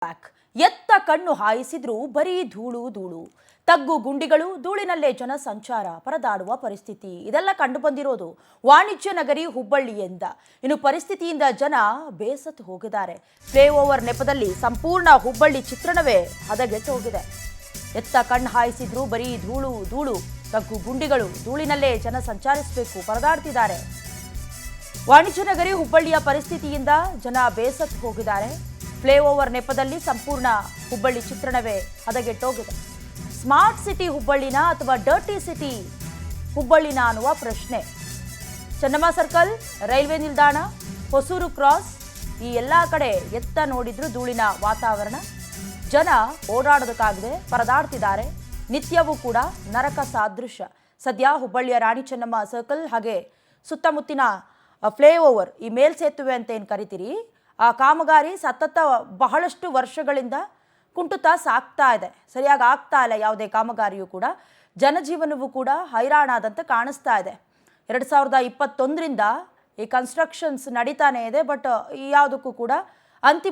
Back. ಎತ್ತ ಕಣ್ಣು ಹಾಯಿಸಿದ್ರೂ ಬರೀ ಧೂಳು ಧೂಳು, ತಗ್ಗು ಗುಂಡಿಗಳು, ಧೂಳಿನಲ್ಲೇ ಜನ ಸಂಚಾರ ಪರದಾಡುವ ಪರಿಸ್ಥಿತಿ ಇದೆಲ್ಲ ಕಂಡು ಬಂದಿರೋದು ವಾಣಿಜ್ಯ ನಗರಿ ಹುಬ್ಬಳ್ಳಿಯಿಂದ. ಇನ್ನು ಪರಿಸ್ಥಿತಿಯಿಂದ ಜನ ಬೇಸತ್ತು ಹೋಗಿದ್ದಾರೆ. ಫ್ಲೈಓವರ್ ನೆಪದಲ್ಲಿ ಸಂಪೂರ್ಣ ಹುಬ್ಬಳ್ಳಿ ಚಿತ್ರಣವೇ ಹದಗೆಟ್ಟು ಹೋಗಿದೆ. ಎತ್ತ ಕಣ್ಣು ಹಾಯಿಸಿದ್ರೂ ಬರೀ ಧೂಳು ಧೂಳು, ತಗ್ಗು ಗುಂಡಿಗಳು, ಧೂಳಿನಲ್ಲೇ ಜನ ಸಂಚರಿಸಬೇಕು ಪರದಾಡ್ತಿದ್ದಾರೆ. ವಾಣಿಜ್ಯ ನಗರಿ ಹುಬ್ಬಳ್ಳಿಯ ಪರಿಸ್ಥಿತಿಯಿಂದ ಜನ ಬೇಸತ್ತು ಹೋಗಿದ್ದಾರೆ. ಫ್ಲೈಓವರ್ ನೆಪದಲ್ಲಿ ಸಂಪೂರ್ಣ ಹುಬ್ಬಳ್ಳಿ ಚಿತ್ರಣವೇ ಹದಗೆಟ್ಟೋಗಿದೆ. ಸ್ಮಾರ್ಟ್ ಸಿಟಿ ಹುಬ್ಬಳ್ಳಿನ ಅಥವಾ ಡರ್ಟಿ ಸಿಟಿ ಹುಬ್ಬಳ್ಳಿನ ಅನ್ನುವ ಪ್ರಶ್ನೆ. ಚೆನ್ನಮ್ಮ ಸರ್ಕಲ್, ರೈಲ್ವೆ ನಿಲ್ದಾಣ, ಹೊಸೂರು ಕ್ರಾಸ್, ಈ ಎಲ್ಲ ಕಡೆ ಎತ್ತ ನೋಡಿದ್ರು ಧೂಳಿನ ವಾತಾವರಣ. ಜನ ಓಡಾಡೋದಕ್ಕಾಗದೆ ಪರದಾಡ್ತಿದ್ದಾರೆ. ನಿತ್ಯವೂ ಕೂಡ ನರಕ ಸಾದೃಶ. ಸದ್ಯ ಹುಬ್ಬಳ್ಳಿಯ ರಾಣಿ ಚೆನ್ನಮ್ಮ ಸರ್ಕಲ್ ಹಾಗೆ ಸುತ್ತಮುತ್ತಿನ ಫ್ಲೈಓವರ್, ಈ ಮೇಲ್ಸೇತುವೆ ಅಂತ ಏನು ಕರಿತೀರಿ, ಆ ಕಾಮಗಾರಿ ಸತತ ಬಹಳಷ್ಟು ವರ್ಷಗಳಿಂದ ಕುಂಟುತ ಸಾಗ್ತಾ ಇದೆ. ಸರಿಯಾಗಿ ಆಗ್ತಾ ಇಲ್ಲ ಯಾವುದೇ ಕಾಮಗಾರಿಯೂ ಕೂಡ. ಜನಜೀವನವೂ ಕೂಡ ಹೈರಾಣಾದಂತೆ ಕಾಣಿಸ್ತಾ ಇದೆ. 2021ರಿಂದ ಈ ಕನ್ಸ್ಟ್ರಕ್ಷನ್ಸ್ ನಡೀತಾನೆ ಇದೆ. ಬಟ್ ಯಾವುದಕ್ಕೂ ಕೂಡ ಅಂತ್ಯ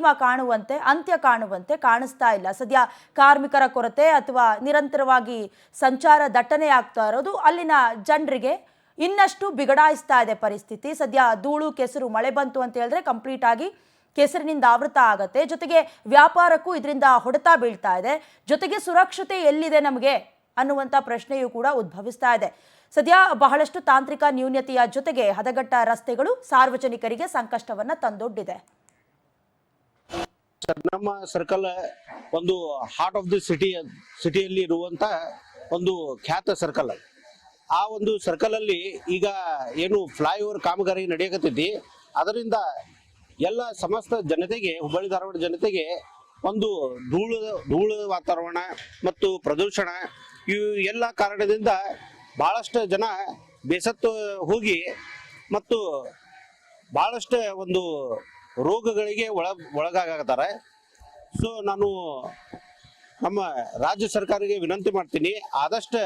ಕಾಣುವಂತೆ ಕಾಣಿಸ್ತಾ ಇಲ್ಲ. ಸದ್ಯ ಕಾರ್ಮಿಕರ ಕೊರತೆ ಅಥವಾ ನಿರಂತರವಾಗಿ ಸಂಚಾರ ದಟ್ಟಣೆ ಆಗ್ತಾ ಇರೋದು ಅಲ್ಲಿನ ಜನರಿಗೆ ಇನ್ನಷ್ಟು ಬಿಗಡಾಯಿಸ್ತಾ ಇದೆ ಪರಿಸ್ಥಿತಿ. ಸದ್ಯ ಧೂಳು ಕೆಸರು ಮಳೆ ಬಂತು ಅಂತ ಹೇಳಿದ್ರೆ ಕಂಪ್ಲೀಟ್ ಆಗಿ ಕೆಸರಿನಿಂದ ಆವೃತ ಆಗತ್ತೆ. ಜೊತೆಗೆ ವ್ಯಾಪಾರಕ್ಕೂ ಇದರಿಂದ ಹೊಡೆತ ಬೀಳ್ತಾ ಇದೆ. ಜೊತೆಗೆ ಸುರಕ್ಷತೆ ಎಲ್ಲಿದೆ ನಮಗೆ ಅನ್ನುವಂಥ ಪ್ರಶ್ನೆಯೂ ಕೂಡ ಉದ್ಭವಿಸ್ತಾ ಇದೆ. ಸದ್ಯ ಬಹಳಷ್ಟು ತಾಂತ್ರಿಕ ನ್ಯೂನತೆಯ ಜೊತೆಗೆ ಹದಗೆಟ್ಟ ರಸ್ತೆಗಳು ಸಾರ್ವಜನಿಕರಿಗೆ ಸಂಕಷ್ಟವನ್ನ ತಂದೊಡ್ಡಿದೆ. ನಮ್ಮ ಸರ್ಕಲ್ ಒಂದು ಹಾರ್ಟ್ ಆಫ್ ದಿ ಸಿಟಿಯಲ್ಲಿ ಇರುವಂತ ಒಂದು ಖ್ಯಾತ ಸರ್ಕಲ್. ಆ ಒಂದು ಸರ್ಕಲ್ ಅಲ್ಲಿ ಈಗ ಏನು ಫ್ಲೈಓವರ್ ಕಾಮಗಾರಿ ನಡೆಯಕತ್ತೈತಿ, ಅದರಿಂದ ಎಲ್ಲ ಸಮಸ್ತ ಜನತೆಗೆ, ಹುಬ್ಬಳ್ಳಿ ಧಾರವಾಡ ಜನತೆಗೆ ಒಂದು ಧೂಳು ವಾತಾವರಣ ಮತ್ತು ಪ್ರದೂಷಣ, ಇವು ಎಲ್ಲ ಕಾರಣದಿಂದ ಬಹಳಷ್ಟು ಜನ ಬೇಸತ್ತು ಹೋಗಿ ಮತ್ತು ಬಹಳಷ್ಟು ಒಂದು ರೋಗಗಳಿಗೆ ಒಳಗಾಗತ್ತಾರೆ. ಸೊ ನಾನು ನಮ್ಮ ರಾಜ್ಯ ಸರ್ಕಾರಕ್ಕೆ ವಿನಂತಿ ಮಾಡ್ತೀನಿ, ಆದಷ್ಟು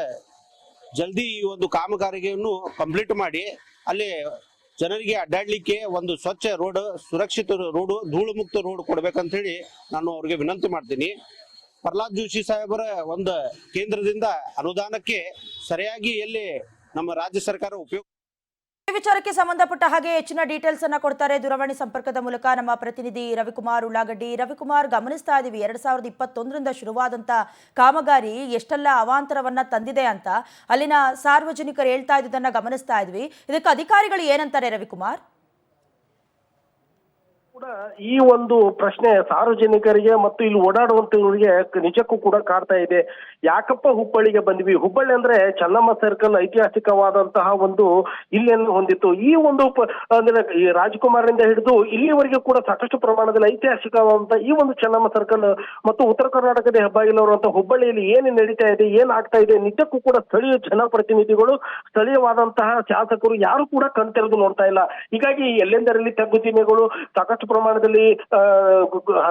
ಜಲ್ದಿ ಈ ಒಂದು ಕಾಮಗಾರಿಯನ್ನು ಕಂಪ್ಲೀಟ್ ಮಾಡಿ ಅಲ್ಲಿ ಜನರಿಗೆ ಅಡ್ಡಾಡ್ಲಿಕ್ಕೆ ಒಂದು ಸ್ವಚ್ಛ ರೋಡ್, ಸುರಕ್ಷಿತ ರೋಡ್, ಧೂಳು ಮುಕ್ತ ರೋಡ್ ಕೊಡ್ಬೇಕಂತ ಹೇಳಿ ನಾನು ಅವ್ರಿಗೆ ವಿನಂತಿ ಮಾಡ್ತೀನಿ. ಪ್ರಹ್ಲಾದ್ ಜೋಶಿ ಸಾಹೇಬರ ಒಂದು ಕೇಂದ್ರದಿಂದ ಅನುದಾನಕ್ಕೆ ಸರಿಯಾಗಿ ಎಲ್ಲಿ ನಮ್ಮ ರಾಜ್ಯ ಸರ್ಕಾರ ಉಪಯೋಗ. ಈ ವಿಚಾರಕ್ಕೆ ಸಂಬಂಧಪಟ್ಟ ಹಾಗೆ ಹೆಚ್ಚಿನ ಡೀಟೇಲ್ಸ್ ಅನ್ನ ಕೊಡ್ತಾರೆ ದೂರವಾಣಿ ಸಂಪರ್ಕದ ಮೂಲಕ ನಮ್ಮ ಪ್ರತಿನಿಧಿ ರವಿಕುಮಾರ್ ಉಳ್ಳಾಗಡ್ಡಿ. ರವಿಕುಮಾರ್, ಗಮನಿಸ್ತಾ ಇದೀವಿ 2021ರಿಂದ ಶುರುವಾದಂತ ಕಾಮಗಾರಿ ಎಷ್ಟೆಲ್ಲ ಅವಾಂತರವನ್ನ ತಂದಿದೆ ಅಂತ ಅಲ್ಲಿನ ಸಾರ್ವಜನಿಕರು ಹೇಳ್ತಾ ಇದ್ದುದನ್ನ ಗಮನಿಸ್ತಾ ಇದ್ವಿ. ಇದಕ್ಕೆ ಅಧಿಕಾರಿಗಳು ಏನಂತಾರೆ ರವಿಕುಮಾರ್? ಕೂಡ ಈ ಒಂದು ಪ್ರಶ್ನೆ ಸಾರ್ವಜನಿಕರಿಗೆ ಮತ್ತು ಇಲ್ಲಿ ಓಡಾಡುವಂತವರಿಗೆ ನಿಜಕ್ಕೂ ಕೂಡ ಕಾಡ್ತಾ ಇದೆ. ಯಾಕಪ್ಪ ಹುಬ್ಬಳ್ಳಿಗೆ ಬಂದ್ವಿ? ಹುಬ್ಬಳ್ಳಿ ಅಂದ್ರೆ ಚೆನ್ನಮ್ಮ ಸರ್ಕಲ್ ಐತಿಹಾಸಿಕವಾದಂತಹ ಒಂದು ಇಲ್ಲಿಯನ್ನು ಹೊಂದಿತ್ತು. ಈ ಒಂದು ಅಂದ್ರೆ ಈ ರಾಜಕುಮಾರನಿಂದ ಹಿಡಿದು ಇಲ್ಲಿವರೆಗೂ ಕೂಡ ಸಾಕಷ್ಟು ಪ್ರಮಾಣದಲ್ಲಿ ಐತಿಹಾಸಿಕವಾದಂತಹ ಈ ಒಂದು ಚೆನ್ನಮ್ಮ ಸರ್ಕಲ್ ಮತ್ತು ಉತ್ತರ ಕರ್ನಾಟಕದ ಹೆಬ್ಬಾಗಿಲವರಂತ ಹುಬ್ಬಳ್ಳಿಯಲ್ಲಿ ಏನು ನಡೀತಾ ಇದೆ, ಏನ್ ಆಗ್ತಾ ಇದೆ, ನಿಜಕ್ಕೂ ಕೂಡ ಸ್ಥಳೀಯ ಜನಪ್ರತಿನಿಧಿಗಳು, ಸ್ಥಳೀಯವಾದಂತಹ ಶಾಸಕರು ಯಾರು ಕೂಡ ಕಣ್ತೆರೆದು ನೋಡ್ತಾ ಇಲ್ಲ. ಹೀಗಾಗಿ ಎಲ್ಲೆಂದರಲ್ಲಿ ತಗ್ಗುದಿಮೆಗಳು, ಸಾಕಷ್ಟು ಪ್ರಮಾಣದಲ್ಲಿ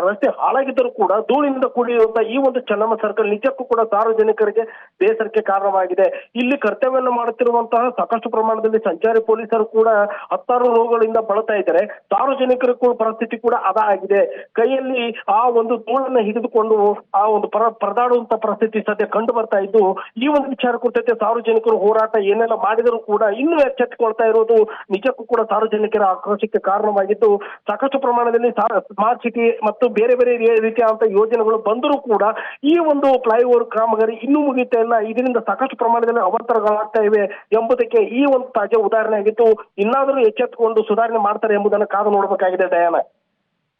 ರಸ್ತೆ ಹಾಳಾಗಿದ್ದರೂ ಕೂಡ ಧೂಳಿನಿಂದ ಕೂಡಿರುವಂತಹ ಈ ಒಂದು ಚೆನ್ನಮ್ಮ ಸರ್ಕಲ್ ನಿಜಕ್ಕೂ ಕೂಡ ಸಾರ್ವಜನಿಕರಿಗೆ ಬೇಸರಕ್ಕೆ ಕಾರಣವಾಗಿದೆ. ಇಲ್ಲಿ ಕರ್ತವ್ಯವನ್ನು ಮಾಡುತ್ತಿರುವಂತಹ ಸಾಕಷ್ಟು ಪ್ರಮಾಣದಲ್ಲಿ ಸಂಚಾರಿ ಪೊಲೀಸರು ಕೂಡ ಹತ್ತಾರು ರೋಗಗಳಿಂದ ಬಳಲ್ತಾ ಇದ್ದಾರೆ. ಸಾರ್ವಜನಿಕರ ಪರಿಸ್ಥಿತಿ ಕೂಡ ಆಗಿದೆ. ಕೈಯಲ್ಲಿ ಆ ಒಂದು ಧೂಳನ್ನ ಹಿಡಿದುಕೊಂಡು ಆ ಒಂದು ಪರದಾಡುವಂತ ಪರಿಸ್ಥಿತಿ ಸದ್ಯ ಕಂಡು ಬರ್ತಾ ಇದ್ದು, ಈ ಒಂದು ವಿಚಾರ ಕುರಿತಂತೆ ಸಾರ್ವಜನಿಕರು ಹೋರಾಟ ಏನೆಲ್ಲ ಮಾಡಿದರೂ ಕೂಡ ಇನ್ನೂ ಎಚ್ಚೆತ್ತುಕೊಳ್ತಾ ಇರೋದು ನಿಜಕ್ಕೂ ಕೂಡ ಸಾರ್ವಜನಿಕರ ಆಕ್ರೋಶಕ್ಕೆ ಕಾರಣವಾಗಿದ್ದು, ಸಾಕಷ್ಟು ಪ್ರಮಾಣದಲ್ಲಿ ಸ್ಮಾರ್ಟ್ ಸಿಟಿ ಮತ್ತು ಬೇರೆ ಬೇರೆ ರೀತಿಯಾದಂತಹ ಯೋಜನೆಗಳು ಬಂದರೂ ಕೂಡ ಈ ಒಂದು ಫ್ಲೈಓವರ್ ಕಾಮಗಾರಿ ಇನ್ನೂ ಮುಗಿತಾ ಇಲ್ಲ. ಇದರಿಂದ ಸಾಕಷ್ಟು ಪ್ರಮಾಣದಲ್ಲಿ ಅವಾಂತರಗಳಾಗ್ತಾ ಇವೆ ಎಂಬುದಕ್ಕೆ ಈ ಒಂದು ತಾಜಾ ಉದಾಹರಣೆ ಆಗಿತ್ತು. ಇನ್ನಾದರೂ ಎಚ್ಚೆತ್ತುಕೊಂಡು ಸುಧಾರಣೆ ಮಾಡ್ತಾರೆ ಎಂಬುದನ್ನು ಕಾದು ನೋಡಬೇಕಾಗಿದೆ. ಡಯಾನ,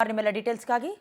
ನಿಮ್ಮೆಲ್ಲ ಡೀಟೇಲ್ಸ್ಗಾಗಿ